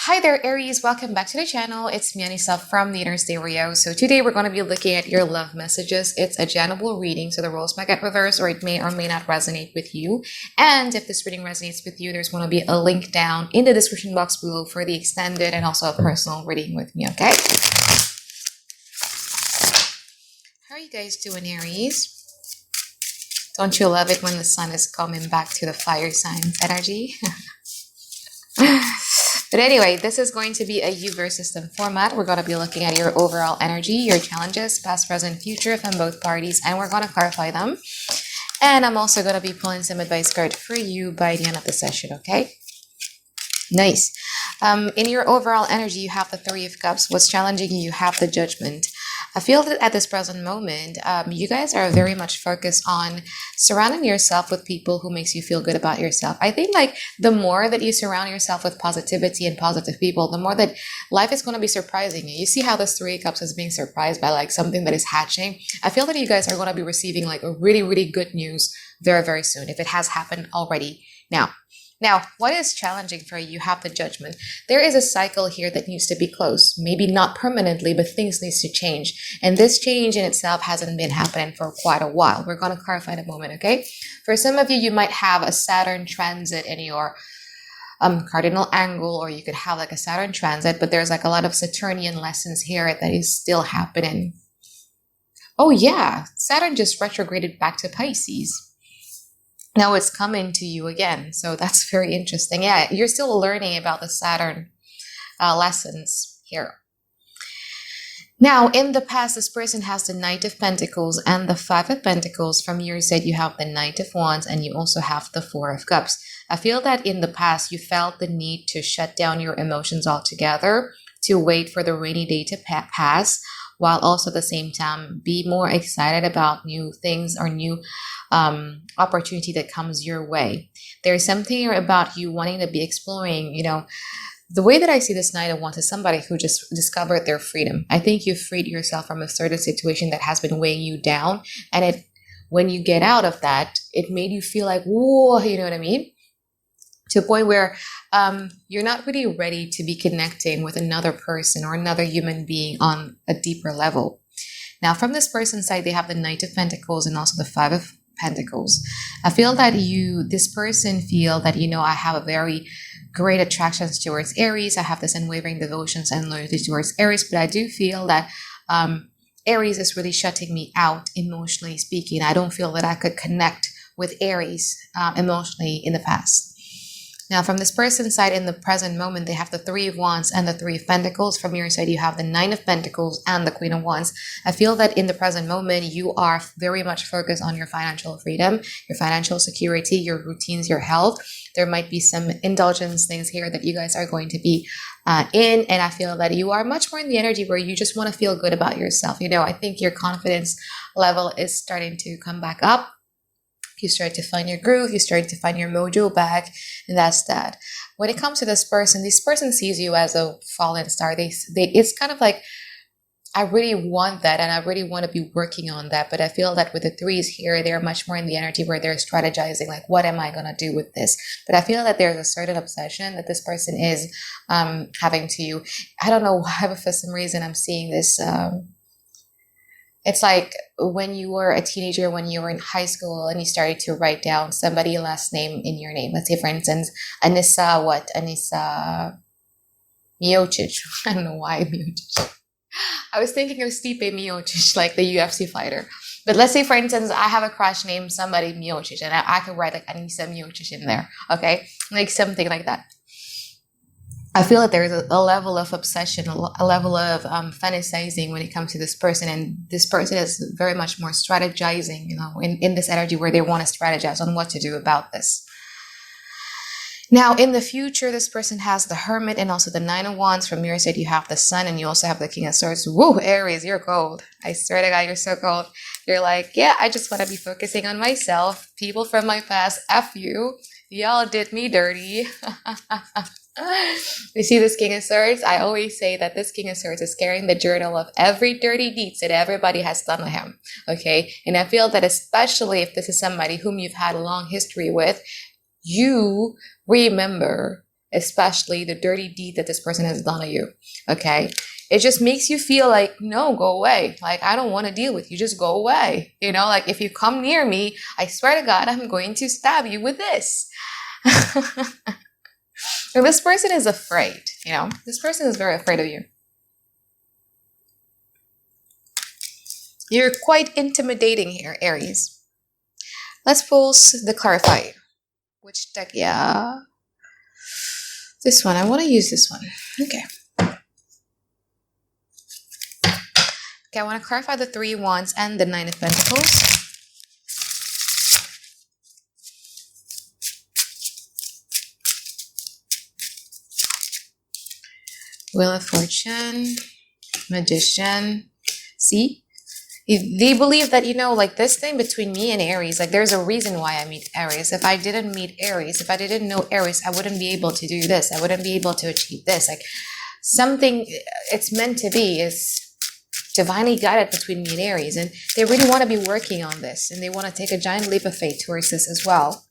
Hi there, Aries. Welcome back to the channel. It's me, Anisa from the Inner Stereo. So today we're going to be looking at your love messages. It's a general reading, so the roles might get reversed or it may or may not resonate with you. And if this reading resonates with you, there's going to be a link down in the description box below for the extended and also a personal reading with me, okay? How are you guys doing, Aries? Don't you love it when the sun is coming back to the fire signs energy? But anyway, this is going to be a U-verse system format. We're going to be looking at your overall energy, your challenges, past, present, future from both parties, and we're going to clarify them. And I'm also going to be pulling some advice card for you by the end of the session, okay? Nice. In your overall energy, you have the Three of Cups. What's challenging you have the Judgment. I feel that at this present moment, you guys are very much focused on surrounding yourself with people who makes you feel good about yourself. I think like the more that you surround yourself with positivity and positive people, the more that life is going to be surprising you. You see how this Three of Cups is being surprised by like something that is hatching. I feel that you guys are going to be receiving like a really, really good news very, very soon if it has happened already Now, what is challenging for you? You have the Judgment. There is a cycle here that needs to be closed. Maybe not permanently, but things needs to change. And this change in itself hasn't been happening for quite a while. We're going to clarify in a moment, okay? For some of you, you might have a Saturn transit in your cardinal angle, or you could have like a Saturn transit, but there's like a lot of Saturnian lessons here that is still happening. Oh yeah, Saturn just retrograded back to Pisces. Now it's coming to you again. So that's very interesting. Yeah, you're still learning about the Saturn lessons here. Now, in the past, this person has the Knight of Pentacles and the Five of Pentacles. From your side, you have the Knight of Wands and you also have the Four of Cups. I feel that in the past, you felt the need to shut down your emotions altogether, to wait for the rainy day to pass, while also at the same time be more excited about new things or new opportunity that comes your way. There's something about you wanting to be exploring, the way that I see this Knight of Wands is somebody who just discovered their freedom. I think you've freed yourself from a certain situation that has been weighing you down. And when you get out of that, it made you feel like, whoa, you know what I mean? To a point where you're not really ready to be connecting with another person or another human being on a deeper level. Now, from this person's side, they have the Knight of Pentacles and also the Five of Pentacles. I feel that this person feel that, I have a very great attractions towards Aries. I have this unwavering devotions and loyalty towards Aries, but I do feel that Aries is really shutting me out emotionally speaking. I don't feel that I could connect with Aries emotionally in the past. Now, from this person's side, in the present moment, they have the Three of Wands and the Three of Pentacles. From your side, you have the Nine of Pentacles and the Queen of Wands. I feel that in the present moment, you are very much focused on your financial freedom, your financial security, your routines, your health. There might be some indulgence things here that you guys are going to be in. And I feel that you are much more in the energy where you just want to feel good about yourself. I think your confidence level is starting to come back up. You start to find your groove, you start to find your mojo back, and that's that. When it comes to this person sees you as a fallen star. It's kind of like, I really want that and I really want to be working on that. But I feel that with the threes here, they're much more in the energy where they're strategizing, like, what am I going to do with this? But I feel that there's a certain obsession that this person is having to you. I don't know why, but for some reason I'm seeing this. It's like when you were a teenager, when you were in high school and you started to write down somebody's last name in your name. Let's say, for instance, Anisa Miocic. I don't know why Miocic. I was thinking of Stipe Miocic, like the UFC fighter. But let's say, for instance, I have a crush named somebody Miocic and I could write like Anisa Miocic in there, okay? Like something like that. I feel that there is a level of obsession, a level of fantasizing when it comes to this person. And this person is very much more strategizing, in this energy where they want to strategize on what to do about this. Now, in the future, this person has the Hermit and also the Nine of Wands. From your side, you have the Sun and you also have the King of Swords. Woo, Aries, you're cold. I swear to God, you're so cold. You're like, yeah, I just want to be focusing on myself. People from my past, F you. Y'all did me dirty. You see this King of Swords? I always say that this King of Swords is carrying the journal of every dirty deeds that everybody has done to him. Okay? And I feel that especially if this is somebody whom you've had a long history with, you remember especially the dirty deed that this person has done to you. Okay. It just makes you feel like, no, go away. Like, I don't want to deal with you. Just go away. You know, like if you come near me, I swear to God, I'm going to stab you with this. And this person is afraid, you know, this person is very afraid of you. You're quite intimidating here, Aries. Let's pull the clarifier. Which deck? Yeah. This one. I want to use this one. Okay. Okay, I want to clarify the 3 of Wands and the 9 of Pentacles. Wheel of Fortune, Magician. See? They believe that, you know, like this thing between me and Aries, like there's a reason why I meet Aries. If I didn't meet Aries, if I didn't know Aries, I wouldn't be able to do this. I wouldn't be able to achieve this. Like something it's meant to be is divinely guided between me and Aries. And they really want to be working on this. And they want to take a giant leap of faith towards this as well.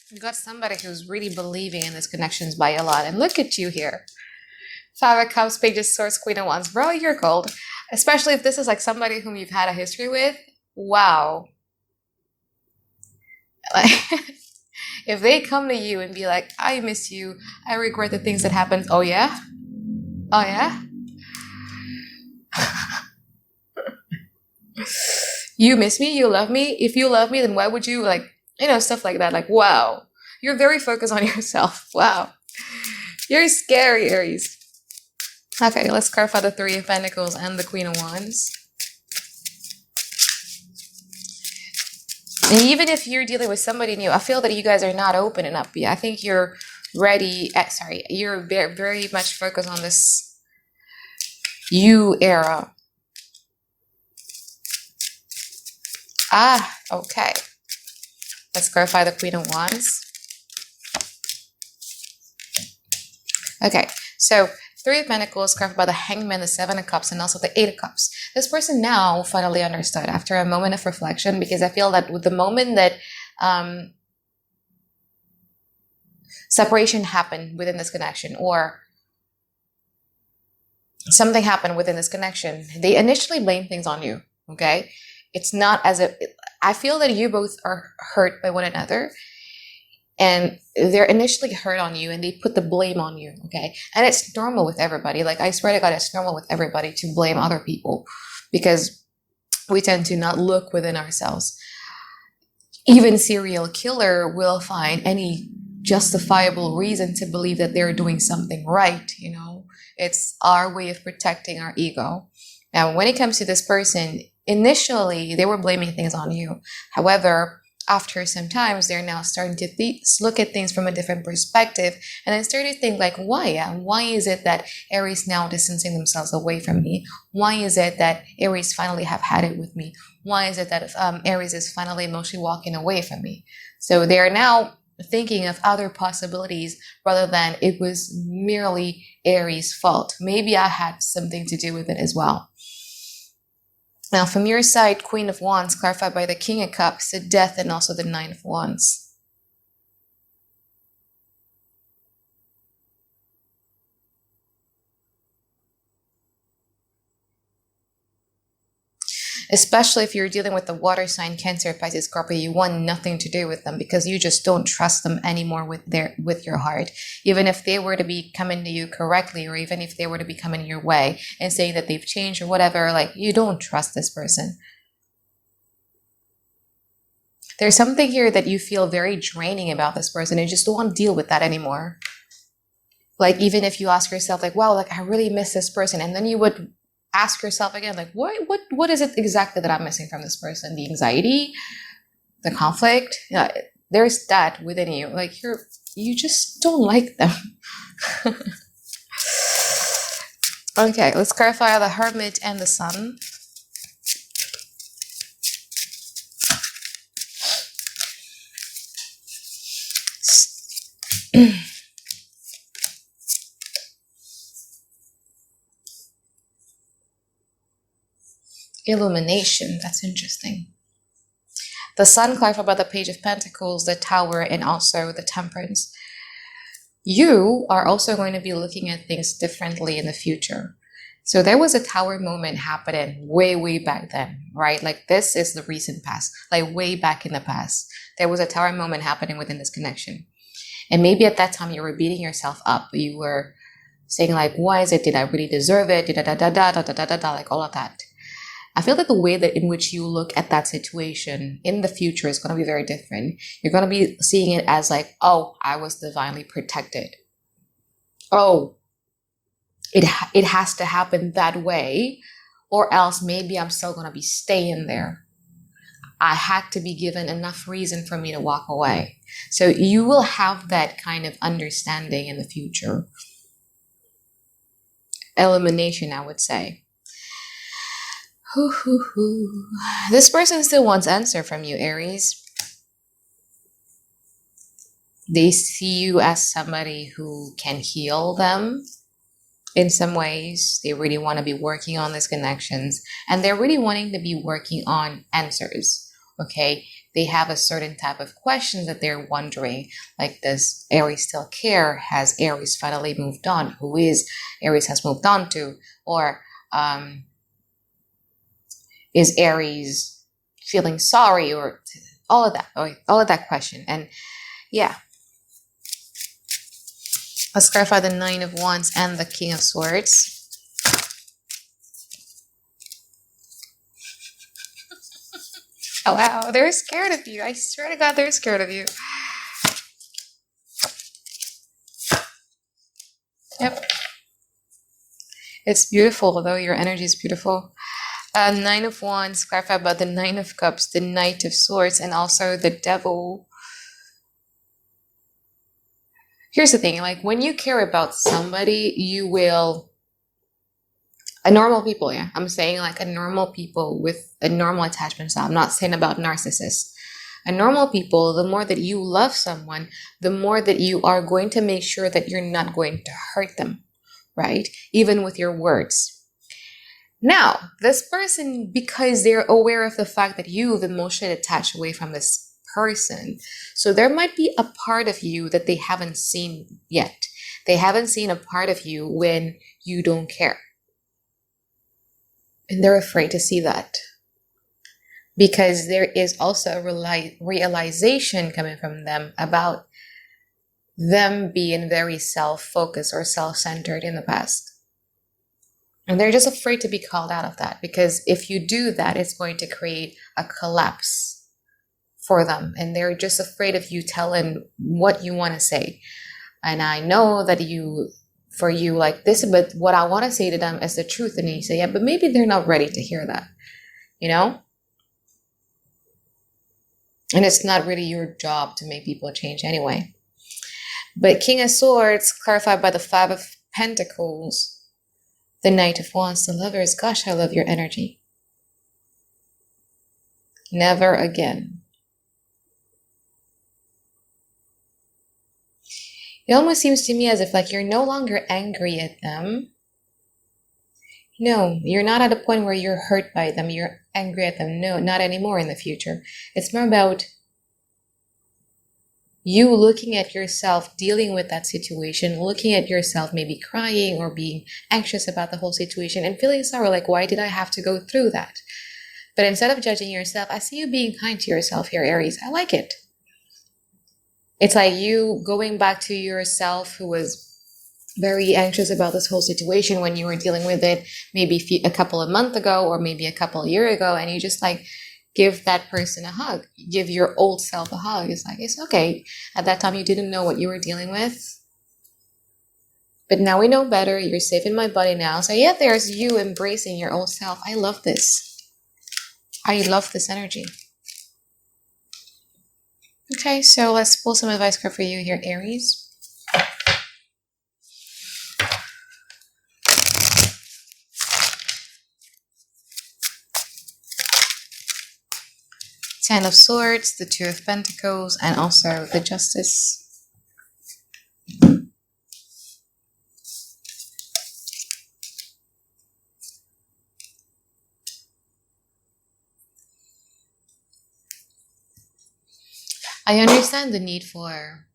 You've got somebody who's really believing in this connections by a lot. And look at you here. 5 of Cups, Page of Swords, Queen of Wands. Bro, you're gold. Especially if this is like somebody whom you've had a history with. Wow. Like, if they come to you and be like, I miss you. I regret the things that happened. Oh, yeah? Oh, yeah? You miss me? You love me? If you love me, then why would you, like, you know, stuff like that. Like, wow. You're very focused on yourself. Wow. You're scary, Aries. Okay, let's clarify the 3 of Pentacles and the Queen of Wands. And even if you're dealing with somebody new, I feel that you guys are not open enough yet. I think you're ready. You're very, very much focused on this you era. Okay. Let's clarify the Queen of Wands. Okay, so 3 of Pentacles, clarified by the Hangman, the 7 of Cups, and also the 8 of Cups. This person now finally understood after a moment of reflection, because I feel that with the moment that separation happened within this connection, or something happened within this connection, they initially blame things on you, okay? It's not as if, I feel that you both are hurt by one another, and they're initially hurt on you and they put the blame on you, okay? And it's normal with everybody. Like, I swear to God, it's normal with everybody to blame other people because we tend to not look within ourselves. Even serial killer will find any justifiable reason to believe that they're doing something right, you know? It's our way of protecting our ego. Now, when it comes to this person, initially, they were blaming things on you. However, after some times, they're now starting to look at things from a different perspective, and then start to think like, why is it that Aries now distancing themselves away from me? Why is it that Aries finally have had it with me? Why is it that Aries is finally emotionally walking away from me? So they are now thinking of other possibilities rather than it was merely Aries' fault. Maybe I had something to do with it as well. Now, from your side, Queen of Wands, clarified by the King of Cups, the Death, and also the 9 of Wands. Especially if you're dealing with the water sign, Cancer, Pisces, Scorpio, you want nothing to do with them because you just don't trust them anymore with your heart. Even if they were to be coming to you correctly, or even if they were to be coming your way and saying that they've changed or whatever, like, you don't trust this person. There's something here that you feel very draining about this person and you just don't want to deal with that anymore. Like, even if you ask yourself, like, wow, like, I really miss this person, and then you would ask yourself again, like, what is it exactly that I'm missing from this person? The anxiety, the conflict. Yeah, there's that within you. Like, you just don't like them. Okay, let's clarify the Hermit and the Sun. Illumination, that's interesting. The Sun clarified by the Page of Pentacles, the Tower, and also the Temperance. you are also going to be looking at things differently in the future. So there was a tower moment happening way back then, right? Like this is the recent past, like way back in the past. There was a tower moment happening within this connection. And maybe at that time you were beating yourself up. You were saying like, why is it? Did I really deserve it? Da da da da da da da da da, like all of that. I feel that the way that in which you look at that situation in the future is going to be very different. You're going to be seeing it as like, oh, I was divinely protected. Oh, it has to happen that way, or else maybe I'm still going to be staying there. I had to be given enough reason for me to walk away. So you will have that kind of understanding in the future. Elimination, I would say. This person still wants answer from you, Aries. They see you as somebody who can heal them in some ways. They really want to be working on these connections, and they're really wanting to be working on answers. Okay, they have a certain type of questions that they're wondering, like, does Aries still care? Has Aries finally moved on? Who is Aries has moved on to? Or is Aries feeling sorry? Or all of that question. And yeah, let's clarify the 9 of Wands and the King of Swords. Oh, wow, they're scared of you. I swear to God, they're scared of you. Yep. It's beautiful, though. Your energy is beautiful. 9 of Wands, clarify about the 9 of Cups, the Knight of Swords, and also the Devil. Here's the thing, like when you care about somebody, you will, a normal people, yeah, I'm saying like a normal people with a normal attachment style. I'm not saying about narcissists. A normal people, the more that you love someone, the more that you are going to make sure that you're not going to hurt them, right? Even with your words. Now, this person, because they're aware of the fact that you've emotionally attached away from this person, so there might be a part of you that they haven't seen yet. They haven't seen a part of you when you don't care. And they're afraid to see that. Because there is also a realization coming from them about them being very self-focused or self-centered in the past. And they're just afraid to be called out of that, because if you do that, it's going to create a collapse for them. And they're just afraid of you telling what you want to say. And I know that for you like this, but what I want to say to them is the truth. And you say, yeah, but maybe they're not ready to hear that, you know? And it's not really your job to make people change anyway. But King of Swords, clarified by the 5 of Pentacles, the Knight of Wands, the Lovers. Gosh, I love your energy. Never again. It almost seems to me as if like you're no longer angry at them. No, you're not at a point where you're hurt by them. You're angry at them. No, not anymore in the future. It's more about you looking at yourself, dealing with that situation, looking at yourself, maybe crying or being anxious about the whole situation and feeling sorry, like, why did I have to go through that? But instead of judging yourself, I see you being kind to yourself here, Aries. I like it. It's like you going back to yourself who was very anxious about this whole situation when you were dealing with it maybe a couple of months ago or maybe a couple of years ago, and you just like give that person a hug. Give your old self a hug. It's like, it's okay. At that time, you didn't know what you were dealing with. But now we know better. You're safe in my body now. So yeah, there's you embracing your old self. I love this. I love this energy. Okay, so let's pull some advice card for you here, Aries. Ten of Swords, the 2 of Pentacles, and also the Justice. I understand the need for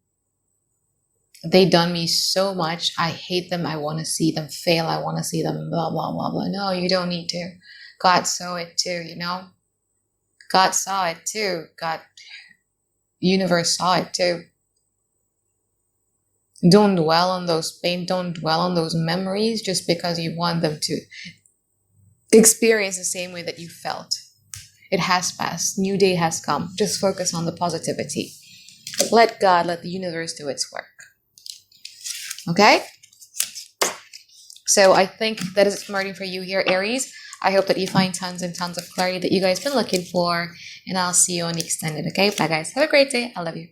They done me so much. I hate them. I want to see them fail. I want to see them blah, blah, blah, blah. No, you don't need to. God saw it too, you know? God saw it too. Universe saw it too. Don't dwell on those pain. Don't dwell on those memories just because you want them to experience the same way that you felt. It has passed. New day has come. Just focus on the positivity. Let God, let the universe do its work. Okay? So I think that is it from reading for you here, Aries. I hope that you find tons and tons of clarity that you guys been looking for. And I'll see you on the extended, okay? Bye, guys. Have a great day. I love you.